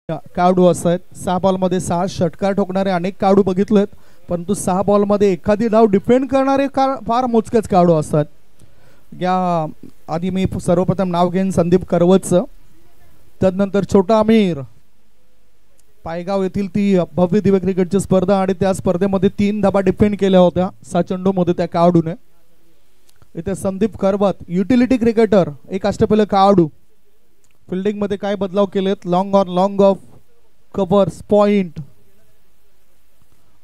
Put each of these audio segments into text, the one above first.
खेळाडू असतात. 6 बॉलमध्ये 6 षटकार ठोकणारे अनेक खेळाडू बघितलेत, परंतु 6 बॉलमध्ये एखादी धाव डिफेंड करणारे फार मोजकेच खेळाडू असतात. या आधी मी सर्वप्रथम नाव घेईन संदीप करवतचं, त्यानंतर छोटा अमीर. पायगाव येथील ती भव्य दिव्य क्रिकेटची स्पर्धा आणि त्या स्पर्धेमध्ये 3 धाबा डिफेंड केल्या होत्या 6 चेंडूमध्ये त्या खेळाडूने. इथे संदीप करवत युटिलिटी क्रिकेटर, एक अष्टपैलू खेळाडू. फिल्डिंग मध्ये काय बदलाव केलेत? Long on long off, covers, point,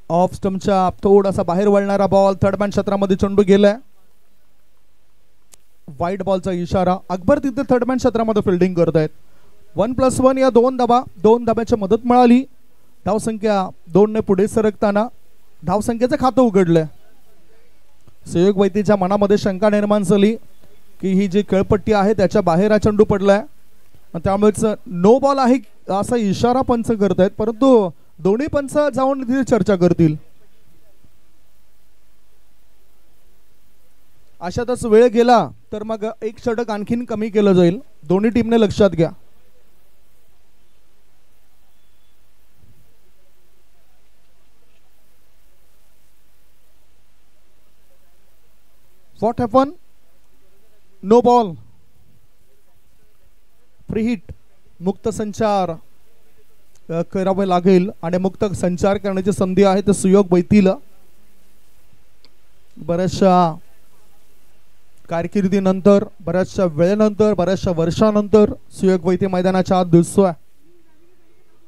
off स्टंपच्या थोडासा बाहेर वळणारा बॉल, थर्ड मॅन क्षेत्रामध्ये चेंडू गेलाय. व्हाईट बॉलचा इशारा. अकबर तिथे थर्ड मॅन क्षेत्रामध्ये फिल्डिंग करत आहेत. 1+1 या 2 धाब्याची मदत मिळाली. धावसंख्या 2 ने पुढे सरकताना धावसंख्येचं खातं उघडलंय. सुयोग वैतीच्या मनामध्ये शंका निर्माण झाली की ही जी खेळपट्टी आहे त्याच्या बाहेर हा चेंडू पडलाय, त्यामुळेच नो बॉल आहे असा इशारा पंच करतायत, परंतु दोन्ही पंच जाऊन तिथे चर्चा करतील. अशातच वेळ गेला तर मग एक षटक आणखीन कमी केलं जाईल. दोन्ही टीमने लक्षात घ्या. What happen? No ball, free hit. मुक्त संचार करावे लागेल आणि मुक्त संचार करण्याची संधी आहे ते सुयोग वैतीला. बऱ्याचशा कारकिर्दीनंतर, बऱ्याचशा वेळेनंतर, बऱ्याचशा वर्षानंतर सुयोग वैती मैदानाच्या आत दिसतोय.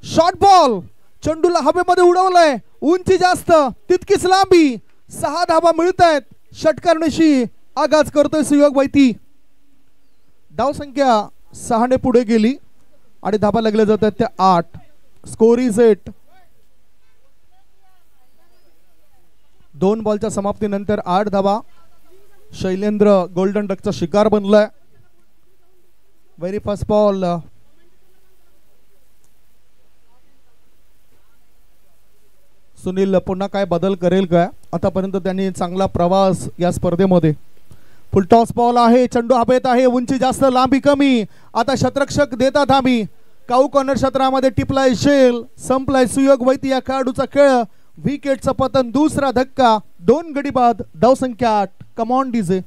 शॉर्ट बॉल, चेंडूला हवेमध्ये उडवलाय. उंची जास्त तितकीच लांबी. 6 धाबा मिळत आहेत. षटकारणीशी आगाज करतोय सुयोग वैती. धावसंख्या 6 ने पुढे गेली आणि धाबा लागले जातात त्या 8. Score is 8. 2 बॉलच्या समाप्तीनंतर 8 धाबा. शैलेंद्र गोल्डन डकचा शिकार बनलाय. Very first ball. सुनील पुन्हा काय बदल करेल काय? आतापर्यंत त्यांनी चांगला प्रवास या स्पर्धेमध्ये. फुल टॉस बॉल आहे. चेंडू हवेत आहे. उंची जास्त, लांबी कमी. आता शतरक्षक देतात आम्ही. काऊ कॉर्नर क्षेत्रामध्ये टिपलाय शेल. संपलाय सुयोग वैती या खेळाडूचा खेळ. विकेटचं पतन. दुसरा धक्का. 2 गडी बाद. धावसंख्या 8. Come on DJ.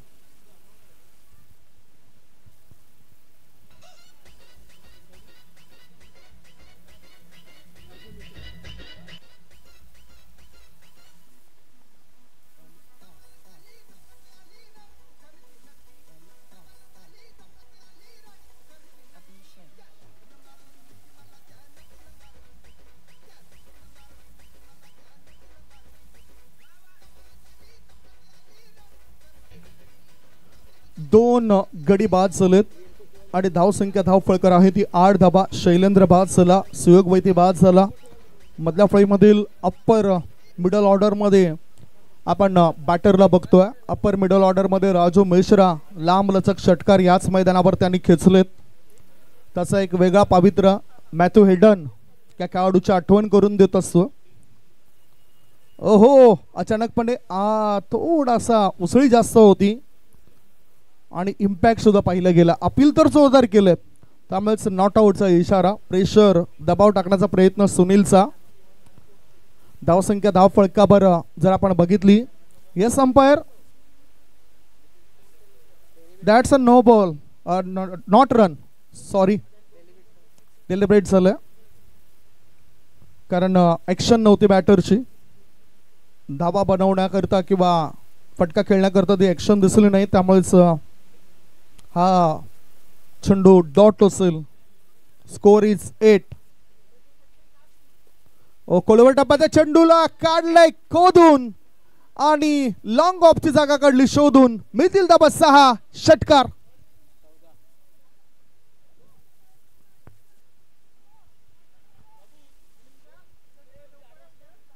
दोन गडी बाद झालेत आणि धावसंख्या धावफळकर आहे ती 8 धाबा. शैलेंद्र बाद झाला. सुयोग वैती बाद झाला. मधल्या फळीमधील अप्पर मिडल ऑर्डर मध्ये आपण बॅटरला बघतोय. अप्पर मिडल ऑर्डर मध्ये राजू मिश्रा लांब लचक षटकार याच मैदानावर त्यांनी खेचलेत. त्याचा एक वेगळा पवित्र मॅथ्यू हेडन त्या खेळाडूची आठवण करून देत असतो. ओहो, अचानकपणे थोडासा उसळी जास्त होती आणि इम्पॅक्ट सुद्धा पाहिला गेला. अपील तर जोरदार केलं, त्यामुळेच नॉट आउटचा इशारा. प्रेशर, दबाव टाकण्याचा प्रयत्न सुनीलचा. धावसंख्या धावफळकावर जर आपण बघितली, yes umpire, that's a no ball, not run, sorry, deliberate झालं कारण ऍक्शन नव्हती बॅटरची. धावा बनवण्याकरता किंवा फटका खेळण्याकरता ती ऍक्शन दिसली नाही, त्यामुळेच हा चेंडू डॉट असेल. Score is 8. कोळवट टप्प्याच्या चेंडूला काढलाय खोदून आणि लॉंग ऑफची जागा काढली शोधून. मिळतील धाबा 6. षटकार.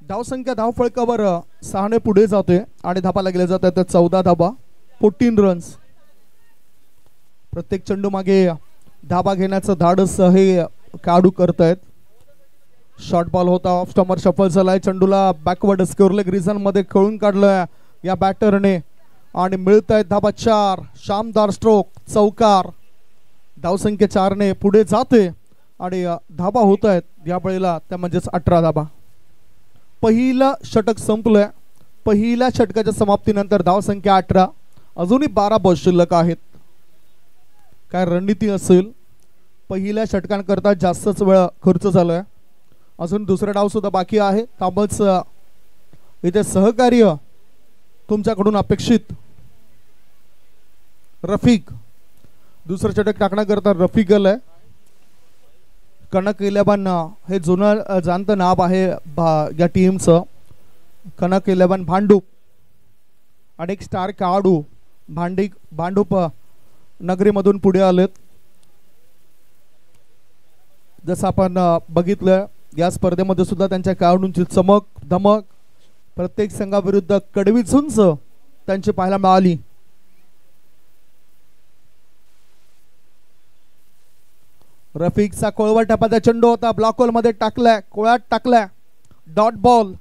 धावसंख्या धावफळकावर 6 ने पुढे जाते आणि धाबा लागले जातात 14 धाबा. 14 रन्स. प्रत्येक चेंडू मागे धाबा घेण्याचं धाडस हे खेळाडू करतायत. शॉर्ट बॉल होता, ऑफ स्टंपर शफल झालाय. चेंडूला बॅकवर्ड स्क्वेअर लेग रिजन मध्ये खेळून काढलंय या बॅटरने आणि मिळत आहेत धाबा 4. शानदार स्ट्रोक, चौकार. धावसंख्या 4 ने पुढे जाते आणि धाबा होत आहेत या वेळेला त्या म्हणजेच 18 धाबा. पहिलं षटक संपलंय. पहिल्या षटकाच्या समाप्तीनंतर धावसंख्या 18. अजूनही 12 बॉल शिल्लक आहेत. काय रणनीती असेल. पहिल्या षटकांकरता जास्तच वेळ खर्च झालाय. अजून दुसरा डाव सुद्धा बाकी आहे. त्यामुळेच इथे सहकार्य तुमच्याकडून अपेक्षित. रफिक दुसरं षटक टाकण्याकरता रफिक आलाय. कनक 11 हे जुनं जाणतं नाव आहे या टीमचं. कनक 11 भांडूप. अनेक स्टार खेळाडू भांडूप नगरीमधून पुढे आलेत. जसं आपण बघितलं या स्पर्धेमध्ये सुद्धा त्यांच्या खेळाडूंची चमक धमक प्रत्येक संघाविरुद्ध कडवी झुंज त्यांची पाहायला मिळाली. रफिकचा कोळवा टपाचा चेंडू होता. ब्लॉक होल मध्ये टाकलाय. कोळ्यात टाकलाय. Dot ball.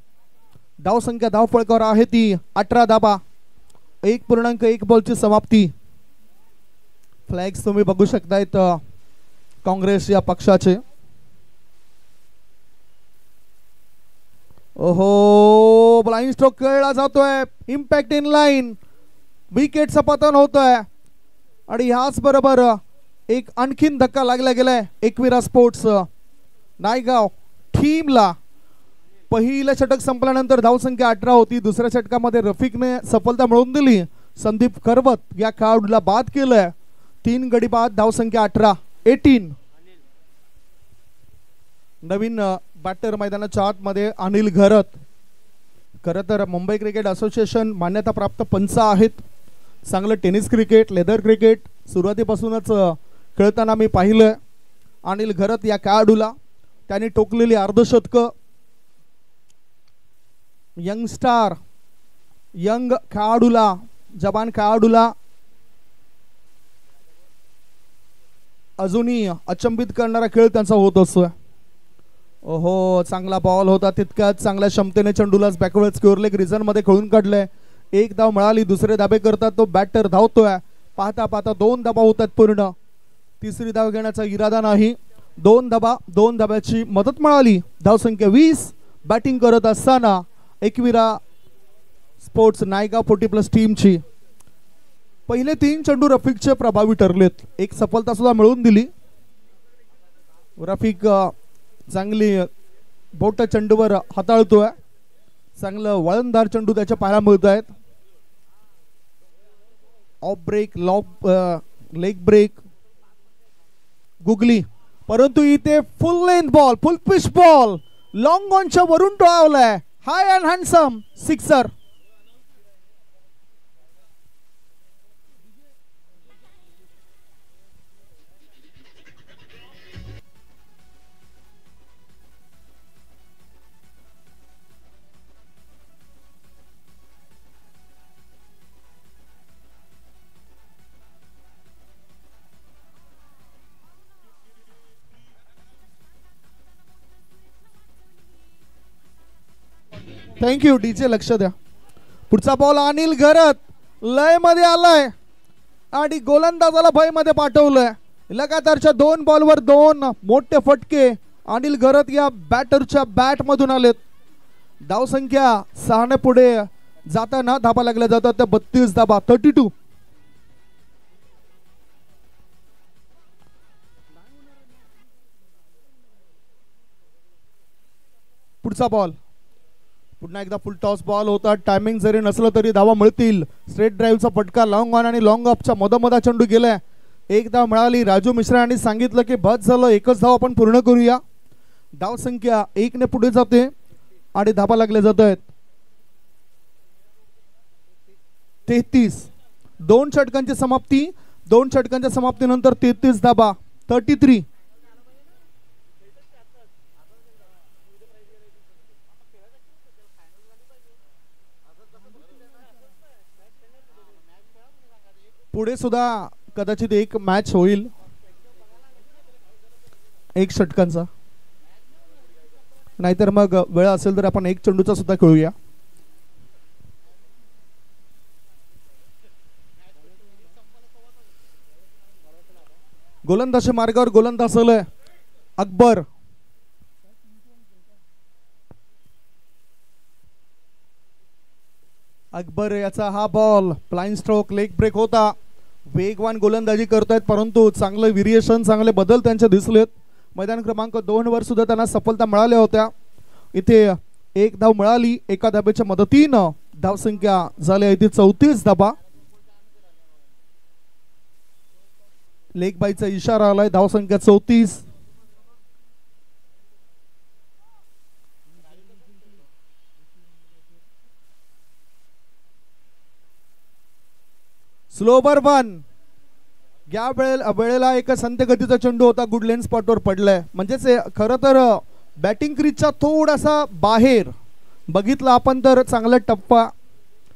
धावसंख्या धावफळकावर आहे ती 18 धाबा. 1.1 बॉलची समाप्ती. फ्लॅग्स तुम्ही बघू शकतायत काँग्रेस या पक्षाचे. ओहो ब्लाइंड स्ट्रोक खेळला जातोय. Impact in line. विकेटचं पतन होतोय आणि ह्याच बरोबर एक आणखीन धक्का लागला गेलाय एकविरा स्पोर्ट्स नायगाव टीमला. पहिलं षटक संपल्यानंतर धावसंख्या 18 होती. दुसऱ्या षटकामध्ये रफिकने सफलता मिळवून दिली. संदीप करवत या खेळाडूला बाद केलंय. 3 गडी बाद. धावसंख्या 18. नवीन बॅटर मैदानाच्या आतमध्ये अनिल घरत. खरं तर मुंबई क्रिकेट असोसिएशन मान्यताप्राप्त पंच आहेत. चांगलं टेनिस क्रिकेट लेदर क्रिकेट सुरुवातीपासूनच खेळताना मी पाहिलं. अनिल घरत या खेळाडूला त्यांनी टोकलेली अर्धशतकं. यंगस्टार यंग खेळाडूला जवान खेळाडूला अजूनही अचंबित करणारा खेळ त्यांचा होत असतो. ओहो चांगला बॉल होता. तितक्याच चांगल्या क्षमतेने चेंडूलाच बॅकवर्ड स्क्वेअर लेग रिझन मध्ये खेळून काढलंय. 1 धाव मिळाली. दुसरे धाबे करतात तो बॅटर धावतोय. पाहता पाहता 2 धाबा होतात पूर्ण. तिसरी धाव घेण्याचा इरादा नाही. 2 धाब्याची मदत मिळाली. धावसंख्या 20. बॅटिंग करत असताना एकविरा स्पोर्ट्स नायगाव 40+ टीमची. पहिले 3 चेंडू रफिकचे प्रभावी ठरलेत. एक सफलता सुद्धा मिळवून दिली. रफिक चांगली बोट चेंडूवर हाताळतोय. चांगलं वळणदार चेंडू त्याच्या पाहायला मिळत आहेत. Off break leg break googly. परंतु इथे full length ball full pitch ball long ऑनच्या वरून टोळावलाय. High and handsome sixer. Thank you DJ. लक्ष द्या. पुढचा बॉल अनिल घरत लय मध्ये आलाय आणि गोलंदाजाला भय मध्ये पाठवलंय. लगातारच्या 2 बॉलवर 2 मोठे फटके अनिल घरत या बॅटरच्या बॅट मधून आलेत. धावसंख्या 6 ने पुढे जाताना धाबा लागल्या जातात त्या 32 धाबा. 32. पुढचा बॉल पुन्हा एकदा फुल टॉस बॉल होता. टायमिंग जरी नसलं तरी धावा मिळतील. स्ट्रेट ड्राईव्हचा फटका लॉंग ऑन आणि लॉंग ऑफच्या मधोमधा चेंडू गेलाय. 1 धाव मिळाली. राजू मिश्रा यांनी सांगितलं की बस झालं 1च धाव आपण पूर्ण करूया. धावसंख्या 1 ने पुढे जाते आणि धाबा लागले जात आहेत 33. 2 षटकांची समाप्ती. 2 षटकांच्या समाप्तीनंतर 33 धाबा. 33. पुढे सुद्धा कदाचित एक मॅच होईल 1 षटकांचा. नाहीतर मग वेळ असेल तर आपण 1 चेंडूचा सुद्धा खेळूया. गोलंदाजी मार्गावर गोलंदाज आलाय. अकबर अकबर याचा हा ball flying stroke leg break होता. वेगवान गोलंदाजी करतायत परंतु चांगले व्हेरिएशन चांगले बदल त्यांचे दिसलेत. मैदान क्रमांक 2 वर सुद्धा त्यांना सफलता मिळाल्या होत्या. इथे एक धाव मिळाली एका धाब्याच्या मदतीनं. धावसंख्या झाली आहे ती 34 धाबा. लेग बाईचा इशारा आलाय. धावसंख्या 34. स्लोबर वन. या वेळेला एक संत गतीचा चेंडू होता. गुड लेन स्पॉटवर पडलाय. म्हणजेच खरं तर बॅटिंग क्रीजच्या थोडासा बाहेर बघितलं आपण तर चांगला टप्पा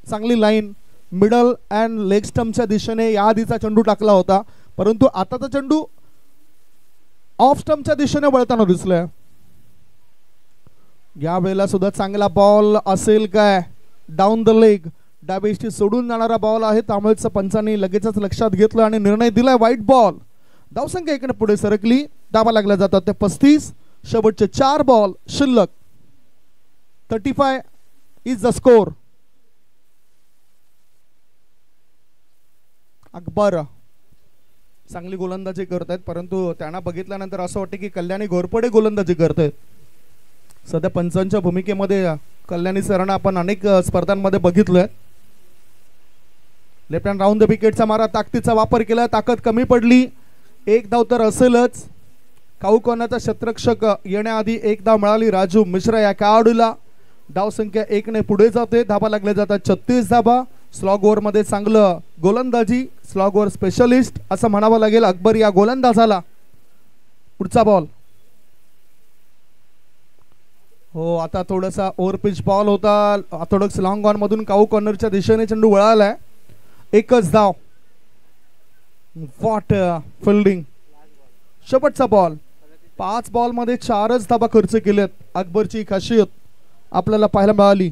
चांगली लाईन मिडल अँड लेग स्टम्पच्या दिशेने या आधीचा चेंडू टाकला होता. परंतु आताचा चेंडू ऑफ स्टम्पच्या दिशेने वळताना दिसलाय. या वेळेला सुद्धा चांगला बॉल असेल काय. डाऊन द लेग डाबेशी सोडून जाणारा बॉल आहे. त्यामुळेच पंचांनी लगेचच लक्षात घेतलं आणि निर्णय दिलाय वाईट बॉल. धावसंख्या एकाने पुढे सरकली. धावा लागल्या जातात ते 35. शेवटचे 4 बॉल शिल्लक. 35 इज द स्कोर. अकबर चांगली गोलंदाजी करतायत परंतु त्यांना बघितल्यानंतर असं वाटतं की कल्याणी घोरपडे गोलंदाजी करतायत. सध्या पंचांच्या भूमिकेमध्ये कल्याणी सरांना आपण अनेक स्पर्धांमध्ये बघितलंय. लेफ्ट हँड राऊंड द विकेटचा मारा ताकदीचा वापर केला. ताकद कमी पडली. एक धाव तर असेलच. काऊकोनाचा शतरक्षक येण्याआधी एक धाव मिळाली राजू मिश्रा या खेळाडूला. धावसंख्या 1 ने पुढे जाते. धाबा लागल्या जातात 36 धाबा. स्लॉग ओव्हर मध्ये चांगलं गोलंदाजी. स्लॉग ओव्हर स्पेशलिस्ट असं म्हणावं लागेल अकबर या गोलंदाजाला. पुढचा बॉल. हो आता थोडासा ओव्हर पिच बॉल होता. ऑर्थोडॉक्स लॉंग ऑन मधून काऊ कॉर्नरच्या दिशेने चेंडू वळालाय. एकच धाव. What fielding. शेवटचा बॉल. 5 बॉल मध्ये 4च धाबा खर्च केलेत. अकबरची खासियत आपल्याला पाहायला मिळाली.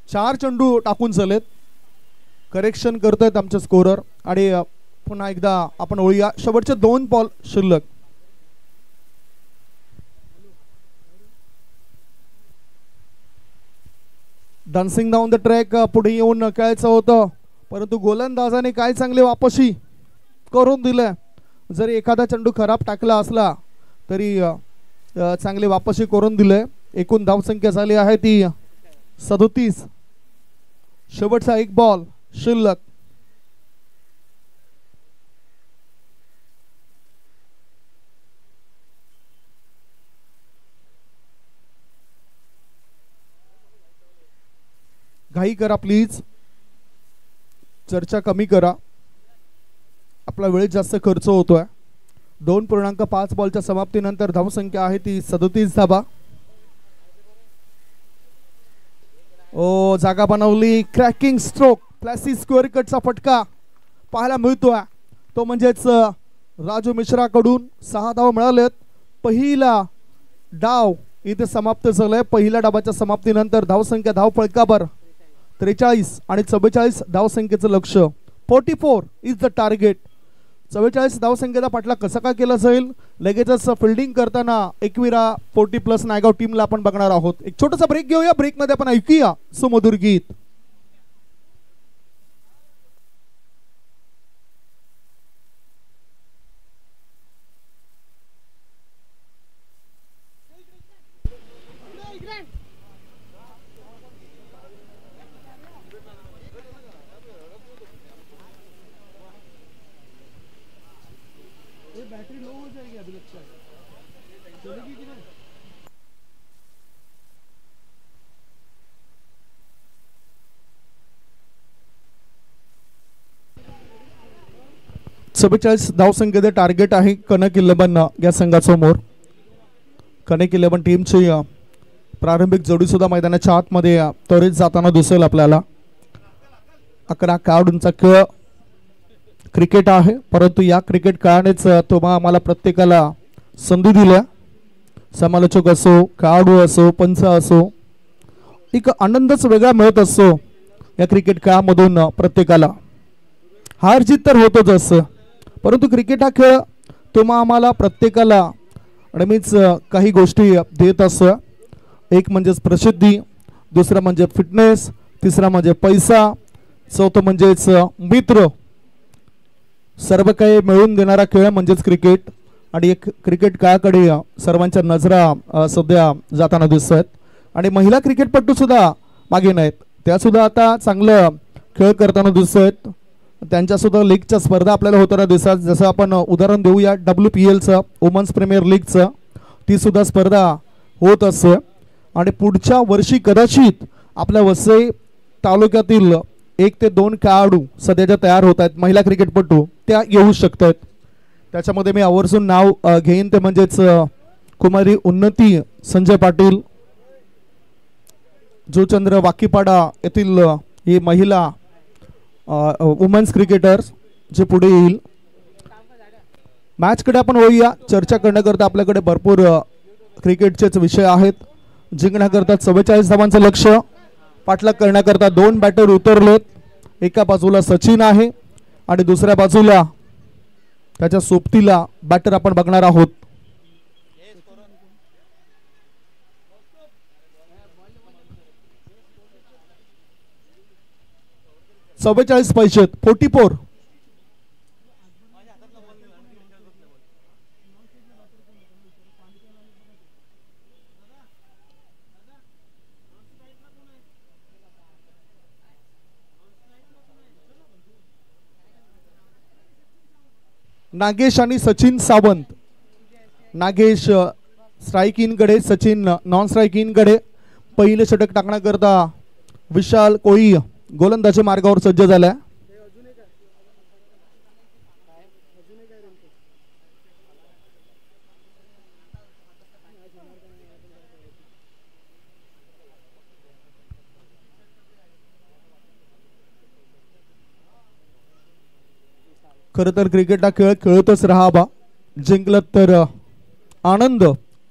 4 चेंडू टाकून झालेत. करेक्शन करतायत आमचे स्कोरर. आणि पुन्हा एकदा आपण ओळूया. शेवटचे 2 बॉल शिल्लक. डान्सिंग डाऊन द ट्रॅक पुढे येऊन खेळायचं होतं परंतु गोलंदाजाने काय चांगले वापसी करून दिलं. जरी एखादा चेंडू खराब टाकला असला तरी चांगली वापसी करून दिले. एकूण धावसंख्या झाली आहे ती 37. शेवटचा 1 बॉल शिल्लक. घाई करा प्लीज. चर्चा कमी करा. आपला वेळ जास्त खर्च होतोय. 2.5 बॉलच्या समाप्तीनंतर धावसंख्या आहे ती 37 धाबा. ओ जागा बनवली. क्रॅकिंग स्ट्रोक फ्लॅसी स्क्वेअर कटचा फटका पाहायला मिळतोय. तो म्हणजेच राजू मिश्रा कडून 6 धाव मिळालेत. पहिला डाव इथे समाप्त झालाय. पहिल्या डावाच्या समाप्तीनंतर धावसंख्या धाव फळकावर 43 आणि 44 धावसंख्येचं लक्ष. 44 इज द टार्गेट. 44 धावसंख्येचा पाठला कसा काय केला जाईल. लगेचच फिल्डिंग करताना एकविरा 40+ नायगाव टीमला आपण बघणार आहोत. एक छोटासा ब्रेक घेऊया. ब्रेक मध्ये आपण ऐकूया सुमधुर गीत. बैटरी लो हो जाएगी अभी लगता है. चलेगी कि नहीं. चव्वेचाळीस धावसंख्येचे टार्गेट आहे कनक 11 या संघासमोर. कनक 11 टीमची प्रारंभिक जोडी सुद्धा मैदानाच्या आतमध्ये त्वरित जाताना दिसेल आपल्याला. 11 खेळाडूंचा खेळ क्रिकेट आहे परंतु या क्रिकेट खेळानेच तुम्हा आम्हाला प्रत्येकाला संधी दिल्या. समालोचक असो खेळाडू असो पंच असो एक आनंदच वेगळा मिळत असतो या क्रिकेट खेळामधून प्रत्येकाला. हार जीत तर होतोच असं, परंतु क्रिकेट हा खेळ तुम्हा आम्हाला प्रत्येकाला नेहमीच काही गोष्टी देत असं. एक म्हणजेच प्रसिद्धी, दुसरं म्हणजे फिटनेस, तिसरा म्हणजे पैसा, चौथं म्हणजेच मित्र. सर्व काही मिळून देणारा खेळ म्हणजेच क्रिकेट. आणि एक क्रिकेट काळाकडे सर्वांच्या नजरा सध्या जाताना दिसत आहेत. आणि महिला क्रिकेटपटू सुद्धा मागे नाहीत, त्या सुद्धा आता चांगलं खेळ करताना दिसत आहेत. त्यांच्या सुद्धा लीगच्या स्पर्धा आपल्याला होताना दिसतात. जसं आपण उदाहरण देऊया WPLचं, वुमन्स प्रीमियर लीगचं, ती सुद्धा स्पर्धा होत असते. आणि पुढच्या वर्षी कदाचित आपल्या वसई तालुक्यातील 1 ते 2 खेळाडू सध्याच्या तयार होत आहेत, महिला क्रिकेटपटू, त्या येऊ शकतात. त्याच्यामध्ये मी आवर्जून नाव घेईन, ते म्हणजेच कुमारी उन्नती संजय पाटील, जोचंद्र वाकीपाडा येथील ही महिला वुमन्स क्रिकेटर्स जे पुढे येईल. मॅचकडे आपण होऊया. चर्चा करण्याकरता आपल्याकडे भरपूर क्रिकेटचेच विषय आहेत. जिंकण्याकरता 44 धावांचं लक्ष, पाठलाग करण्याकरता 2 बॅटर उतरलेत. एका बाजूला सचिन आहे आणि दुसऱ्या बाजूला त्याच्या सोबतीला बॅटर आपण बघणार आहोत. $44 44. नागेश आणि सचिन सावंत. नागेश स्ट्राइक इन कडे, सचिन नॉन स्ट्राइक इन कडे. पहिले षटक टाकण्याकरता विशाल कोळी गोलंदाजी मार्गावर सज्ज झालाय. खर तर क्रिकेट हा खेळ खेळतच राहावा. जिंकलत तर आनंद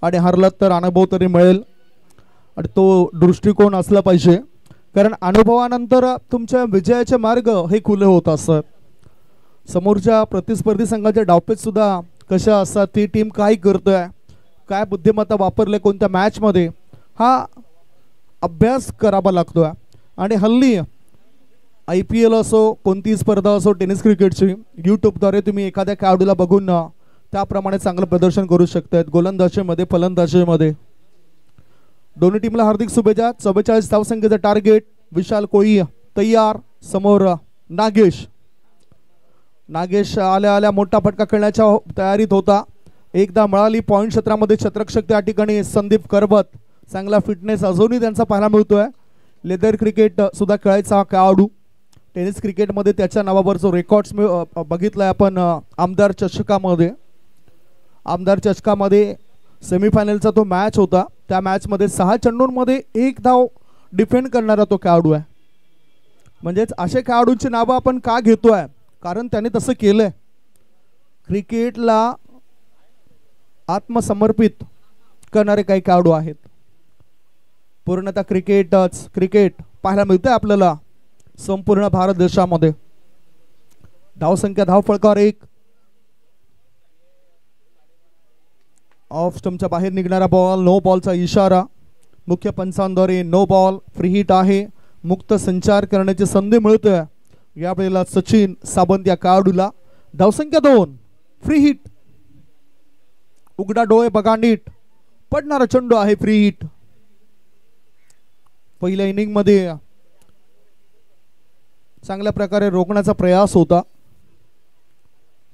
आणि हरलत तर अनुभव तरी मिळेल, आणि तो दृष्टिकोन असला पाहिजे. कारण अनुभवानंतर तुमच्या विजयाचे मार्ग हे खुले होत असतात. समोरच्या प्रतिस्पर्धी संघाचे डावपेच सुद्धा कशा असतात, ती टीम काय करतोय, काय बुद्धिमत्ता वापरले कोणत्या मॅचमध्ये, हा अभ्यास करावा लागतोय. आणि हल्ली IPL असो, कोणती स्पर्धा असो टेनिस क्रिकेटची, यूट्यूबद्वारे तुम्ही एखाद्या खेळाडूला बघून त्याप्रमाणे चांगलं प्रदर्शन करू शकतात. गोलंदाजीमध्ये, फलंदाजीमध्ये. दोन्ही टीमला हार्दिक शुभेच्छा. 44 धावसंख्येचं टार्गेट. विशाल कोळी तयार. समोर नागेश. नागेश आल्या आल्या मोठा फटका खेळण्याच्या तयारीत होता. एकदा मिळाली पॉइंट क्षेत्रामध्ये छत्रक्षक. त्या ठिकाणी संदीप करबत, चांगला फिटनेस अजूनही त्यांचा पाहायला मिळतोय. लेदर क्रिकेट सुद्धा खेळायचा खेळाडू. टेनिस क्रिकेटमध्ये त्याच्या नावावर जो रेकॉर्ड्स बघितलाय आपण आमदार चषकामध्ये. आमदार चषकामध्ये सेमीफायनलचा तो मॅच होता. त्या मॅचमध्ये 6 चेंडूंमध्ये 1 धाव डिफेंड करणारा तो खेळाडू आहे. म्हणजेच अशा खेळाडूंची नावं आपण का घेतोय, कारण त्याने तसं केलंय. क्रिकेटला आत्मसमर्पित करणारे काही खेळाडू आहेत. पूर्णतः क्रिकेट पाहायला मिळतंय आपल्याला संपूर्ण भारत देशामध्ये. धावसंख्या धावफलकावर 1. ऑफ स्टंपच्या बाहेर निघणारा बॉल, नो बॉलचा इशारा. मुख्य पंचांद्वारे नो बॉल, फ्री हिट आहे. मुक्त संचार करण्याची संधी मिळते यावेळेला सचिन सावंत या खेळाडूला. धावसंख्या 2, फ्री हिट. उघडा डोळे बघा नीट, पडणारा चेंडू आहे, फ्री हिट. पहिल्या इनिंग मध्ये चांगल्या प्रकारे रोखण्याचा प्रयास होता.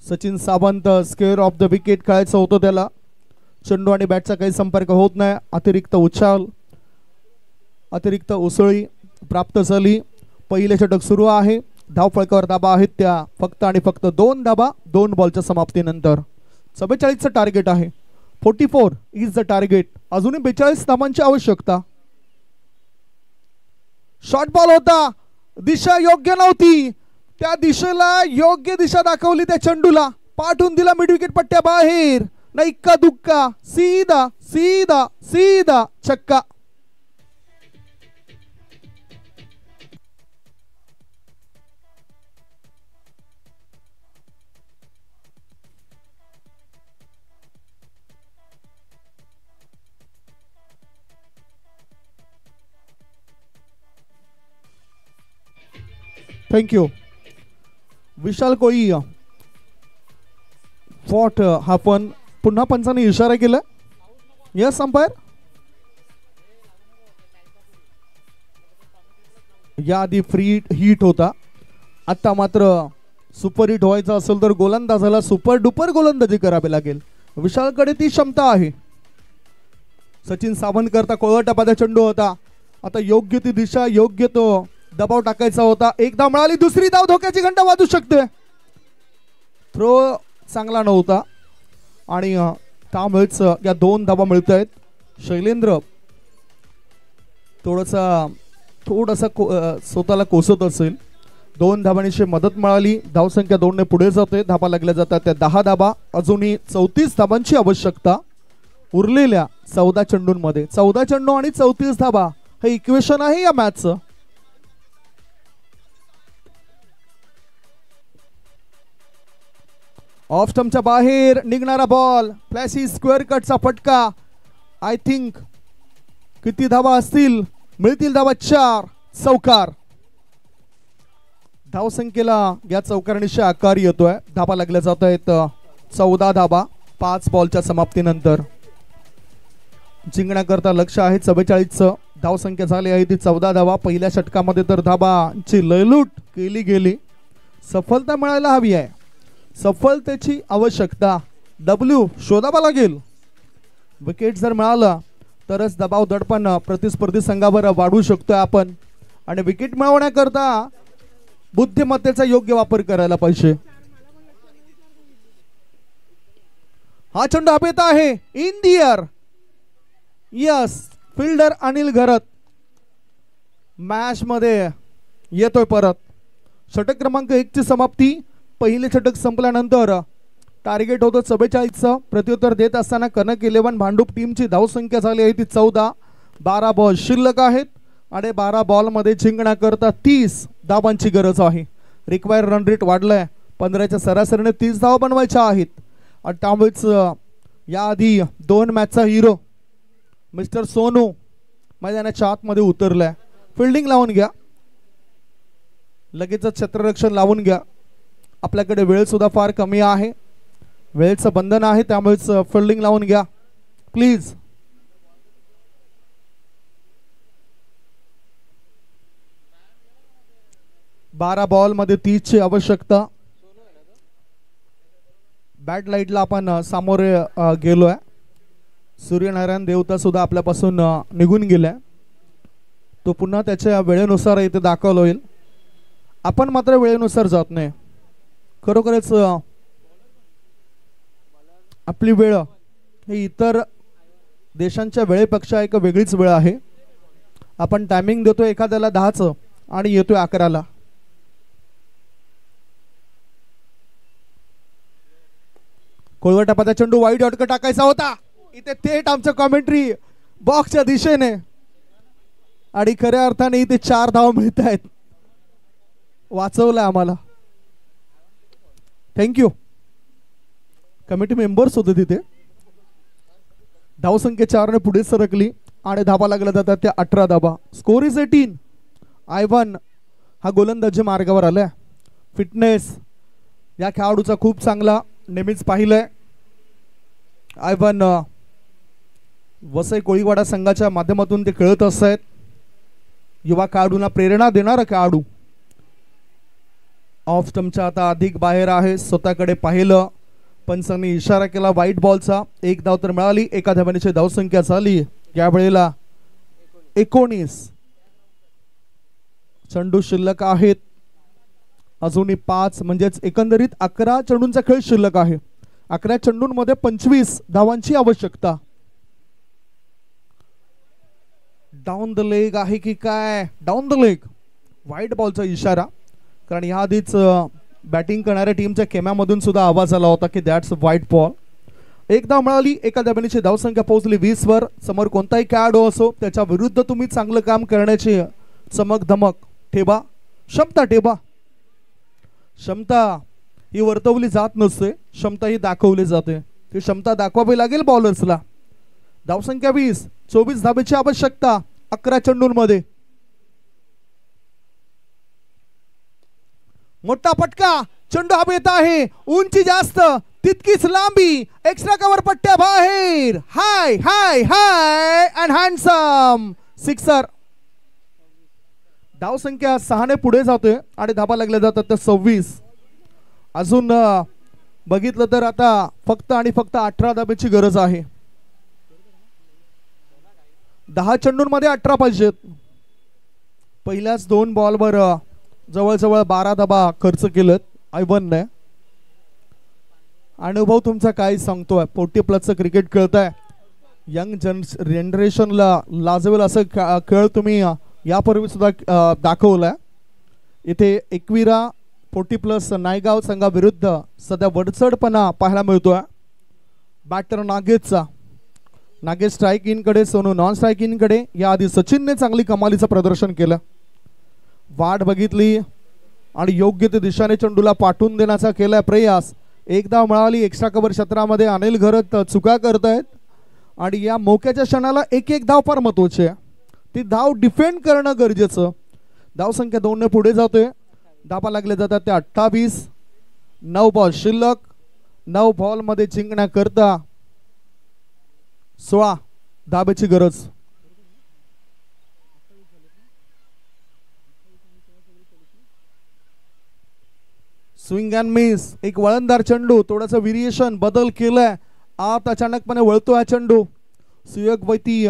Sachin Sawant square of the wicket खेळायचं होतं त्याला. चेंडू आणि बॅटचा काही संपर्क होत नाही. अतिरिक्त उछाल, अतिरिक्त उसळी प्राप्त झाली. पहिले षटक सुरू आहे. धावफलकावर धाबा आहेत त्या फक्त आणि फक्त 2 धाबा 2 बॉलच्या समाप्तीनंतर. 44चं टार्गेट आहे. 44 इज द टार्गेट. अजूनही 42 धावांची आवश्यकता. शॉर्ट बॉल होता, दिशा योग्य नव्हती. त्या दिशेला योग्य दिशा दाखवली त्या चेंडूला, पाठवून दिला मिड विकेट पट्ट्या बाहेर. ना इक्का दुक्का, सीधा सीधा सीधा छक्का. थँक्यू. विशाल कोळी फॉट हा पण पुन्हा पंचाने इशारा केला. Yes umpire. याआधी फ्री हिट होता, आता मात्र सुपर हिट व्हायचा असेल तर गोलंदाजाला सुपर डुपर गोलंदाजी करावी लागेल. विशालकडे ती क्षमता आहे. सचिन सावंत करता कोळवट टपाचा चेंडू होता. आता योग्य ती दिशा, योग्य तो दबाव टाकायचा होता. एक धाव मिळाली, दुसरी धाव धोक्याची घंटा वाजू शकते. थ्रो चांगला नव्हता आणि त्यामुळेच या 2 धावा मिळत आहेत. शैलेंद्र थोडासा स्वतःला कोसत असेल. 2 धावांची मदत मिळाली. धावसंख्या 2 ने पुढे जाते. धाबा लागल्या जातात त्या 10 धाबा. अजूनही 34 धाबांची आवश्यकता उरलेल्या 14 चेंडूंमध्ये. 14 चेंडू आणि 34 धाबा हे इक्वेशन आहे या मॅचचं. ऑफ स्टंपच्या बाहेर निघणारा बॉल, फ्लॅशी स्क्वेअर कटचा फटका. आय थिंक किती धावा असतील? मिळतील धावा 4. चौकार. धावसंख्येला या चौकारणीशी आकार येतोय. धाबा लागल्या जात आहेत 14 धाबा 5 बॉलच्या समाप्तीनंतर. जिंकण्याकरता लक्ष आहे 44चं. धावसंख्या झाली आहे ती 14 धावा. पहिल्या षटकामध्ये तर धाबांची लयलूट केली गेली. सफलता मिळायला हवी आहे. सफलतेची आवश्यकता. डब्ल्यू शोधावा लागेल. विकेट जर मिळाला तरच दबाव दडपण प्रतिस्पर्धी संघावर वाढवू शकतोय आपण. आणि विकेट मिळवण्याकरता बुद्धिमत्तेचा योग्य वापर करायला पाहिजे. हा चेंडू हवेत आहे. In the air. Yes. Fielder Anil Gharat match मध्ये येतोय परत. षटक क्रमांक 1 ची समाप्ती. पहिले षटक संपल्यानंतर टार्गेट होतं 44चं. प्रत्युत्तर देत असताना कनक 11 भांडूप टीमची धावसंख्या झाली आहे ती 14. 12 बॉल शिल्लक आहेत आणि 12 बॉलमध्ये जिंकण्याकरता 30 धावांची गरज आहे. रिक्वायर रन रेट वाढलाय. 15च्या सरासरीने 30 धावा बनवायच्या आहेत. आणि त्यामुळेच याआधी 2 मॅचचा हिरो मिस्टर सोनू मैदानाच्या आतमध्ये उतरलाय. फिल्डिंग लावून घ्या. लगेचच क्षेत्ररक्षण लावून घ्या. आपल्याकडे वेळ सुद्धा फार कमी आहे. वेळेचं बंधन आहे त्यामुळेच फिल्डिंग लावून घ्या प्लीज. बारा बॉल मध्ये 30 ची आवश्यकता. बॅट लाईटला आपण सामोरे गेलोय. सूर्यनारायण देवता सुद्धा आपल्यापासून निघून गेलाय. तो पुन्हा त्याच्या वेळेनुसार इथे दाखवला होईल. आपण मात्र वेळेनुसार जात नाही. खरोखरच आपली वेळ ही इतर देशांच्या वेळेपेक्षा एक वेगळीच वेळ आहे. आपण टायमिंग देतो एखाद्याला 10चं आणि येतोय 11ला. कोळवट टपाचा चेंडू वाईड अटक टाकायचा होता. इथे थेट आमचं कॉमेंट्री बॉक्सच्या दिशेने आणि खऱ्या अर्थाने इथे 4 धावा मिळत आहेत. वाचवलं आम्हाला. थँक्यू. कमिटी मेंबर्स होते तिथे. धावसंख्या 4 ने पुढे सरकली आणि धाबा लागल्या जातात त्या 18 धाबा. Score is 18. आयव्हन हा गोलंदाजी मार्गावर आलाय. फिटनेस या खेळाडूचा खूप चांगला नेहमीच पाहिलंय. आयव्हन वसई कोळीवाडा संघाच्या माध्यमातून ते खेळत असतात. युवा खेळाडूंना प्रेरणा देणारा खेळाडू. ऑफ स्टंपच्या आता अधिक बाहेर आहे. स्वतःकडे पाहिलं. पंचांनी इशारा केला व्हाईट बॉलचा. 1 धाव तर मिळाली. एका धावांची धावसंख्या झाली यावेळेला 19. चेंडू शिल्लक आहेत अजूनही 5 म्हणजेच एकंदरीत 11 चेंडूंचा खेळ शिल्लक आहे. 11 चेंडूंमध्ये 25 धावांची आवश्यकता. डाऊन द लेग आहे की काय? Down the leg. व्हाईट बॉलचा इशारा. कारण या आधीच बॅटिंग करणाऱ्या टीमच्या केम्यामधून सुद्धा आवाज आला होता की दॅट्स व्हाईट बॉल. 1 धाव मिळाली. एका धावांची धावसंख्या पोहोचली 20 वर. समोर कोणताही खेळाडू असो त्याच्या विरुद्ध तुम्ही चांगलं काम करण्याची चमक धमक ठेवा. क्षमता ठेवा. क्षमता ही वर्तवली जात नसते. क्षमता ही दाखवली जाते. ती क्षमता दाखवावी लागेल बॉलर्सला. धावसंख्या 20. 24 धावेची आवश्यकता 11 चेंडूंमध्ये. मोठा फटका, चेंडू हवेत आहे, उंची जास्त तितकीच लांबी, एक्स्ट्रा कव्हर पट्ट्या बाहेर, हाय हाय हाय अँड हँडसम सिक्सर. धाव संख्या 6 ने पुढे जातोय आणि धाबा लागल्या जातात त्या 26. अजून बघितलं तर आता फक्त आणि फक्त 18 धाब्याची गरज आहे. 10 चेंडूंमध्ये 18 पाहिजेत. पहिल्याच 2 बॉलवर जवळजवळ 12 धाबा खर्च केलेत आयवनने. अनुभव तुमचा काय सांगतोय? 40 प्लसचं क्रिकेट खेळताय, यंग जनरेशनला लाजवेल असं खेळ तुम्ही यापूर्वी सुद्धा दाखवलाय. इथे एकविरा 40 प्लस नायगाव संघाविरुद्ध सध्या वडचढपणा पाहायला मिळतोय. बॅटर नागेशचा, नागेश स्ट्राईक इन कडे, सोनू नॉन स्ट्राईक इन कडे. याआधी सचिनने चांगली कमालीचं प्रदर्शन केलं. वाट बघितली आणि योग्य ते दिशेने चेंडूला पाठवून देण्याचा केलाय प्रयास. एक धाव मिळाली. एक्स्ट्रा कव्हर क्षेत्रामध्ये अनिल घरत चुका करतायत आणि या मोक्याच्या क्षणाला एक एक धाव फार महत्वाची आहे. ती धाव डिफेंड करणं गरजेचं. धाव संख्या 2 ने पुढे जातोय. धाबा लागले जातात ते 28. 9 बॉल शिल्लक. 9 बॉल मध्ये जिंकण्याकरता 16 धाब्याची गरज. स्विंग अँड मिस, एक वळणदार चेंडू, थोडासा व्हेरिएशन बदल केलाय. आत अचानकपणे वळतो हा चेंडू. सुयोग वैती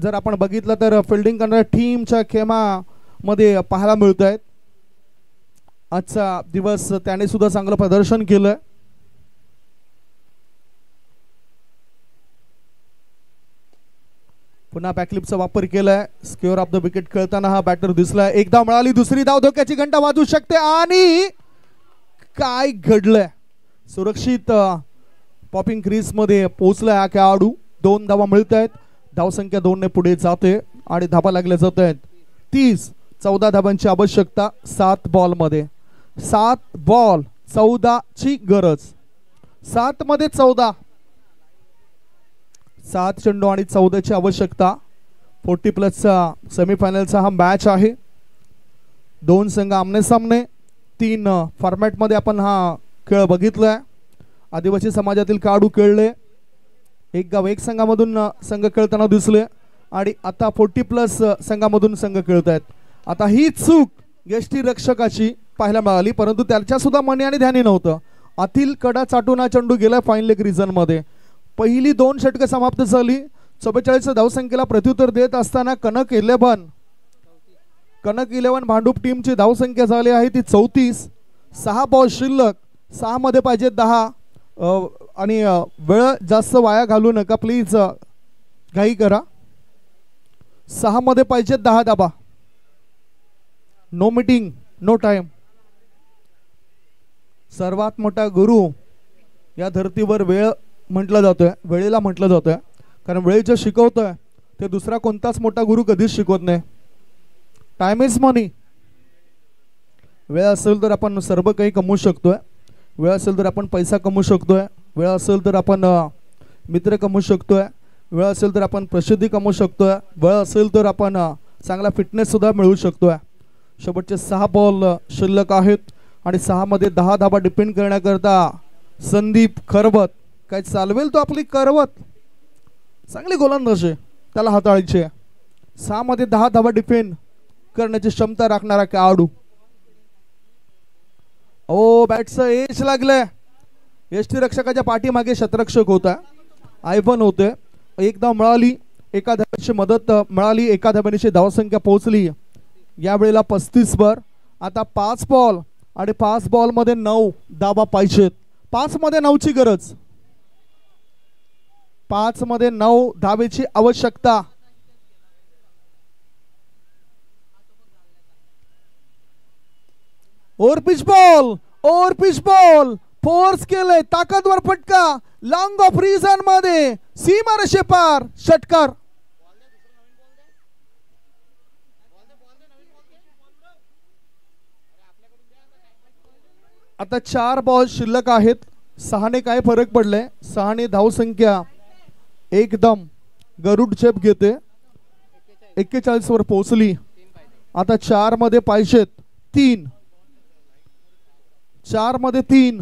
जर आपण बघितलं तर फिल्डिंग करणाऱ्या टीमच्या खेमामध्ये पाहायला मिळत आहेत. आजचा दिवस त्याने सुद्धा चांगलं प्रदर्शन केलंय. पुन्हा बॅकलिपचा वापर केलाय. स्क्वेअर ऑफ द विकेट खेळताना हा बॅटर दिसलाय. एक धाव मिळाली. दुसरी धाव धोक्याची घंटा वाजू शकते आणि काय घडलंय? सुरक्षित पॉपिंग क्रीज मध्ये पोहोचलाय हा खेळाडू. 2 धावा मिळत आहेत. धाव संख्या 2 ने पुढे जाते आणि धाबा लागल्या जात आहेत 30. 14 धाबांची आवश्यकता 7 बॉल मध्ये. 7 बॉल 14 ची गरज. 7 मध्ये 14. 7 चेंडू आणि 14 ची आवश्यकता. 40 प्लसचा सेमीफायनलचा हा मॅच आहे. 2 संघ आमने सामने. 3 फॉर्मॅट मध्ये आपण हा खेळ बघितलाय. आदिवासी समाजातील खेळाडू खेळले. एक गाव एक संघामधून संघ खेळताना दिसले आणि आता 40 प्लस संघामधून संघ खेळत आहेत. आता ही चूक यष्टी रक्षकाची पाहायला मिळाली, परंतु त्याच्या सुद्धा मनी आणि ध्यानी नव्हतं. आतील कडा चाटून हा चेंडू गेला फाईन लेग रिजन मध्ये. पहिली 2 षटकं समाप्त झाली. 44 धावसंख्येला प्रत्युत्तर देत असताना कनक 11 भांडूप टीमची धावसंख्या झाली आहे ती 34. 6 बॉल शिल्लक. 6 मध्ये पाहिजे 10 आणि वेळ जास्त वाया घालू नका प्लीज, घाई करा. 6 मध्ये पाहिजे 10 धाबा. No meeting no time. सर्वात मोठा गुरु या धर्तीवर वेळ म्हटलं जातोय, वेळेला म्हटलं जातोय, कारण वेळ जे शिकवतोय ते दुसरा कोणताच मोठा गुरु कधीच शिकवत नाही. टाइम इज मनी. वेळ असेल तर आपण सर्व काही कमवू शकतोय. वेळ असेल तर आपण पैसा कमवू शकतोय. वेळ असेल तर आपण मित्र कमवू शकतोय. वेळ असेल तर आपण प्रसिद्धी कमवू शकतोय. वेळ असेल तर आपण चांगला फिटनेस सुद्धा मिळवू शकतोय. शेवटचे 6 बॉल शिल्लक आहेत आणि 6 मध्ये 10 धाबा डिपेंड करण्याकरता संदीप खरवत काय चालवेल तो आपली करवत. चांगली गोलंदाजी त्याला हाताळायची. 6 मध्ये 10 धाबा डिफेंड करण्याची क्षमता राखणारा खेळाडू. ओ बॅटचं एज लागलंय. यष्टी रक्षकाच्या पाठीमागे शतरक्षक होता, आयवन होते. एक धाव मिळाली. एका धाब्याची मदत मिळाली. एका धाब्याची धावसंख्या पोहोचली यावेळेला 35 वर. आता 5 बॉल आणि 5 बॉल मध्ये 9 धाबा पाहिजेत. 5 मध्ये 9 ची गरज. 5 मध्ये 9 धावेची आवश्यकता. ओव्हर पिच बॉल फोर्स केले. ताकदवर फटका. लॉंग ऑफ रिजन मध्ये सीमा रेषे पार षटकार. आता 4 बॉल शिल्लक आहेत. 6 ने काय फरक पडलाय? 6 ने धावसंख्या एकदम गरुड झेप घेते. 41 वर पोहोचली. आता 4 मध्ये पाहिजेत 3. 4 मध्ये 3.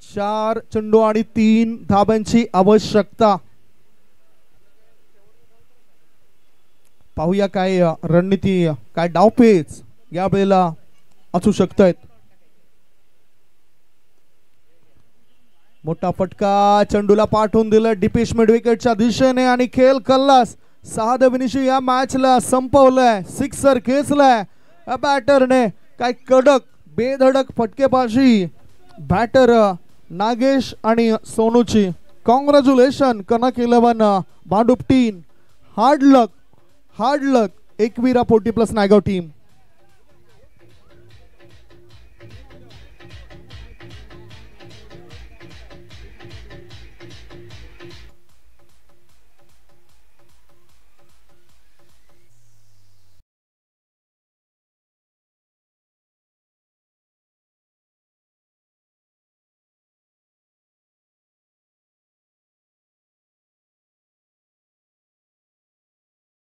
4 चेंडू आणि 3 धाब्यांची आवश्यकता. पाहूया काय रणनीती, काय डावपेच या वेळेला असू शकतात. मोठा फटका चेंडूला पाठवून दिलं डिपेश मिड विकेटच्या दिशेने आणि खेळ कल्लास. 6 धावांनी या मॅचला संपवलंय. सिक्सर खेचलाय बॅटरने. काय कडक बेधडक फटकेबाजी बॅटर नागेश आणि सोनूची. Congratulation Kanak 11 Bhandup team. Hard luck 21 पोटी प्लस नायगाव टीम.